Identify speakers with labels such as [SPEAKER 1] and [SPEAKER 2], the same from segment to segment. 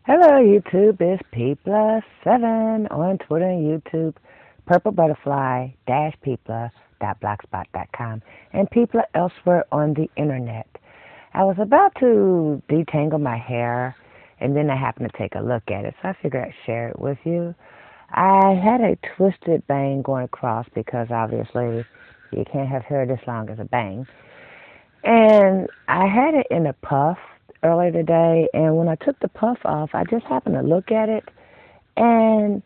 [SPEAKER 1] Hello YouTube, it's P+7 on Twitter and YouTube, purplebutterfly-P+.blogspot.com, and people elsewhere on the internet. I was about to detangle my hair, and then I happened to take a look at it, so I figured I'd share it with you. I had a twisted bang going across because obviously you can't have hair this long as a bang. And I had it in a puff earlier today, and when I took the puff off, I just happened to look at it, and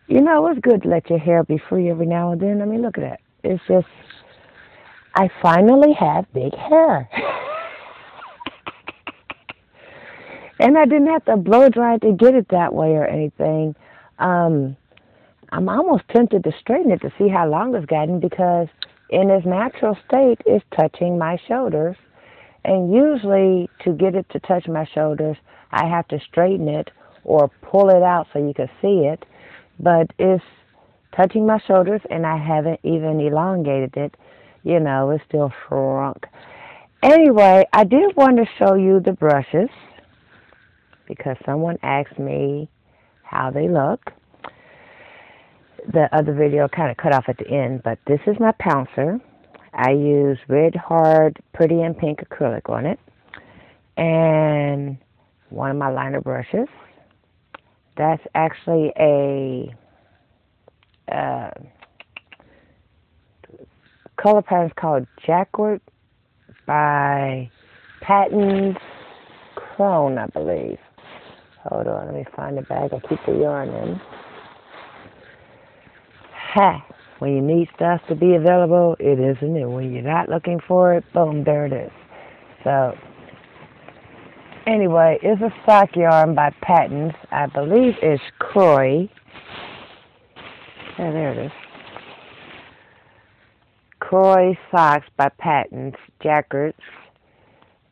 [SPEAKER 1] it's good to let your hair be free every now and then. I mean, look at that. It's just, I finally have big hair. And I didn't have to blow dry it to get it that way or anything. I'm almost tempted to straighten it to see how long it's gotten because in its natural state, it's touching my shoulders. And usually, to get it to touch my shoulders, I have to straighten it or pull it out so you can see it. But it's touching my shoulders, and I haven't even elongated it. It's still shrunk. Anyway, I did want to show you the brushes because someone asked me how they look. The other video kind of cut off at the end, but this is my pouncer. I use red, hard, pretty, and pink acrylic on it. And one of my liner brushes. That's actually a color pattern called Jacquard by Patton's Crone, I believe. Hold on, let me find the bag. I keep the yarn in. Ha! When you need stuff to be available, it isn't. And when you're not looking for it, boom, there it is. So, anyway, it's a sock yarn by Patton's. I believe it's Croy. Yeah, there it is. Croy socks by Patton's, Jacquards.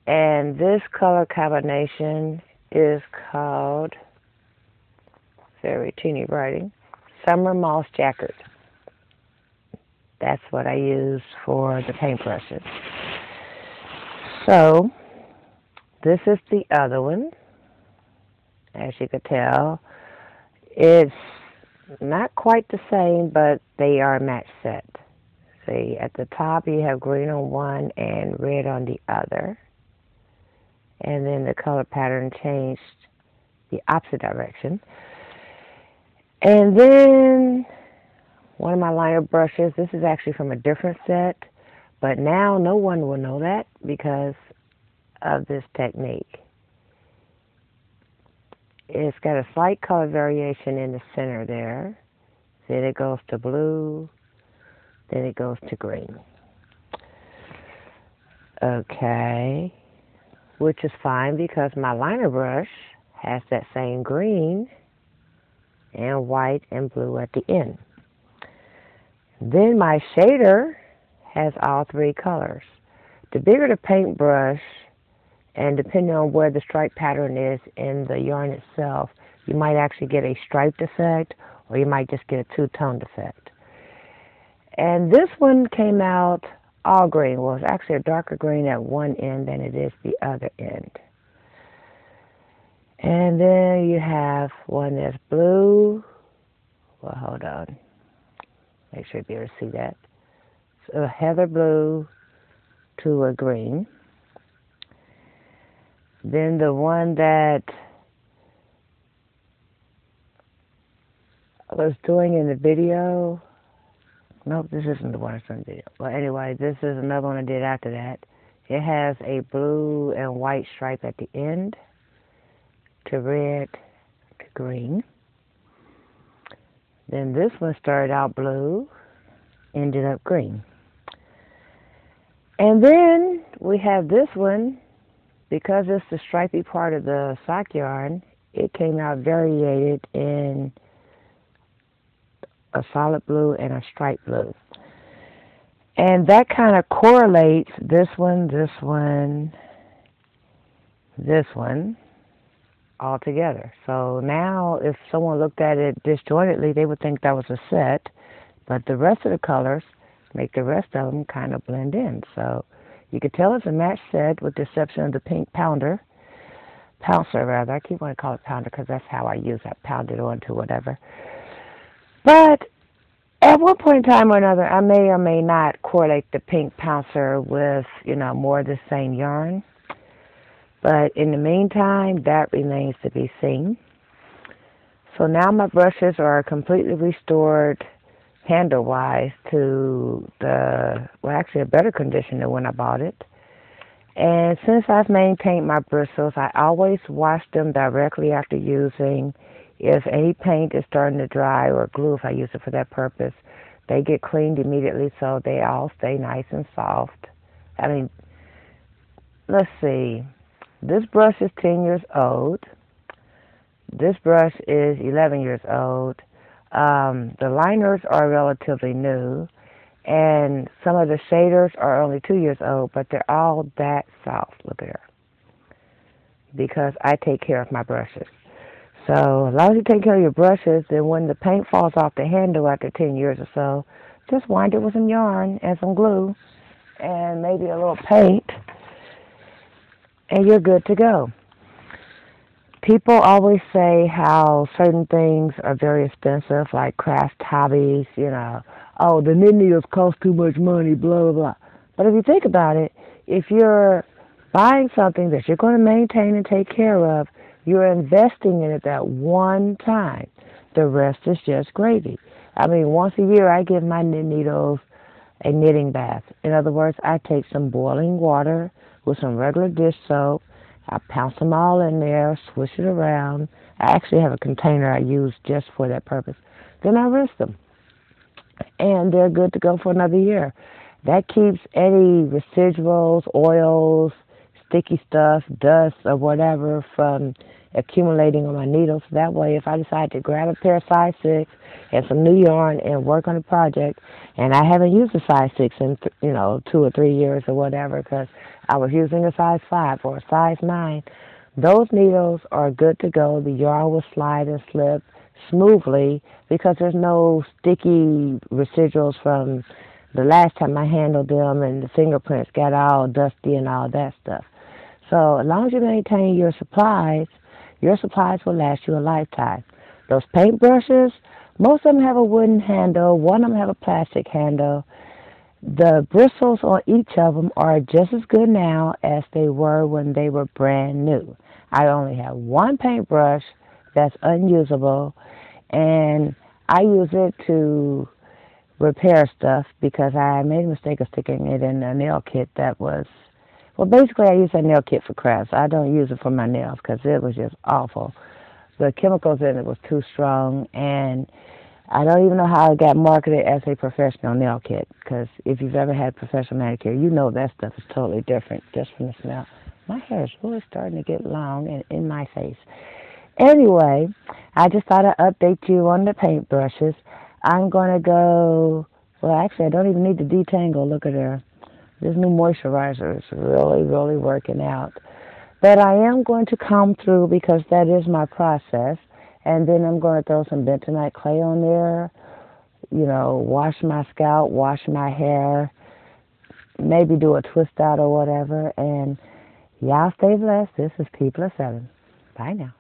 [SPEAKER 1] And this color combination is called, very teeny writing, Summer Moss Jacquard. That's what I use for the paintbrushes. So, this is the other one. As you can tell, it's not quite the same, but they are a match set. See, at the top you have green on one and red on the other. And then the color pattern changed the opposite direction. And then one of my liner brushes, this is actually from a different set, but now no one will know that because of this technique. It's got a slight color variation in the center there. Then it goes to blue, then it goes to green. Okay, which is fine because my liner brush has that same green and white and blue at the end. Then my shader has all three colors. The bigger the paintbrush, and depending on where the stripe pattern is in the yarn itself, you might actually get a striped effect, or you might just get a two-toned effect. And this one came out all green. Well, it's actually a darker green at one end than it is the other end. And then you have one that's blue. Well, hold on. Make sure you'll be able to see that. So a heather blue to a green. Then the one that I was doing in the video. Nope, this isn't the one I saw in the video. Well, anyway, this is another one I did after that. It has a blue and white stripe at the end to red to green. Then this one started out blue, ended up green. And then we have this one, because it's the stripy part of the sock yarn, it came out variated in a solid blue and a striped blue. And that kind of correlates this one, this one, this one, all together. So now if someone looked at it disjointedly, they would think that was a set, but the rest of the colors make the rest of them kind of blend in. So you could tell it's a match set with the exception of the pink pouncer rather. I keep wanting to call it pounder because that's how I use it. Pound it onto whatever. But at one point in time or another, I may or may not correlate the pink pouncer with, more of the same yarn. But in the meantime, that remains to be seen. So now my brushes are completely restored handle-wise to actually a better condition than when I bought it. And since I've maintained my bristles, I always wash them directly after using. If any paint is starting to dry, or glue if I use it for that purpose, they get cleaned immediately so they all stay nice and soft. Let's see. This brush is 10 years old. This brush is 11 years old. The liners are relatively new, and some of the shaders are only 2 years old, but they're all that soft. Look at her. Because I take care of my brushes. So as long as you take care of your brushes, then when the paint falls off the handle after 10 years or so, just wind it with some yarn and some glue and maybe a little paint, and you're good to go. People always say how certain things are very expensive, like craft hobbies, oh, the knit needles cost too much money, blah, blah, blah. But if you think about it, if you're buying something that you're going to maintain and take care of, you're investing in it that one time. The rest is just gravy. Once a year I give my knit needles a knitting bath. In other words, I take some boiling water with some regular dish soap. I pounce them all in there, swish it around. I actually have a container I use just for that purpose. Then I rinse them. And they're good to go for another year. That keeps any residuals, oils, sticky stuff, dust, or whatever from accumulating on my needles. That way, if I decide to grab a pair of size 6 and some new yarn and work on a project, and I haven't used a size 6 in 2 or 3 years or whatever because I was using a size 5 or a size 9, those needles are good to go. The yarn will slide and slip smoothly because there's no sticky residuals from the last time I handled them, and the fingerprints got all dusty and all that stuff. So as long as you maintain your supplies will last you a lifetime. Those paint brushes, most of them have a wooden handle. One of them have a plastic handle. The bristles on each of them are just as good now as they were when they were brand new. I only have one paintbrush that's unusable, and I use it to repair stuff because I made a mistake of sticking it in a nail kit that was, basically I use that nail kit for crafts. I don't use it for my nails because it was just awful. The chemicals in it was too strong, and I don't even know how it got marketed as a professional nail kit, because if you've ever had professional manicure, you know that stuff is totally different just from the smell. My hair is really starting to get long and in my face. Anyway, I just thought I'd update you on the paint brushes. I'm going to go, actually, I don't even need to detangle. Look at her. This new moisturizer is really, really working out. But I am going to comb through because that is my process. And then I'm going to throw some bentonite clay on there, wash my scalp, wash my hair, maybe do a twist out or whatever. And y'all stay blessed. This is People of 7. Bye now.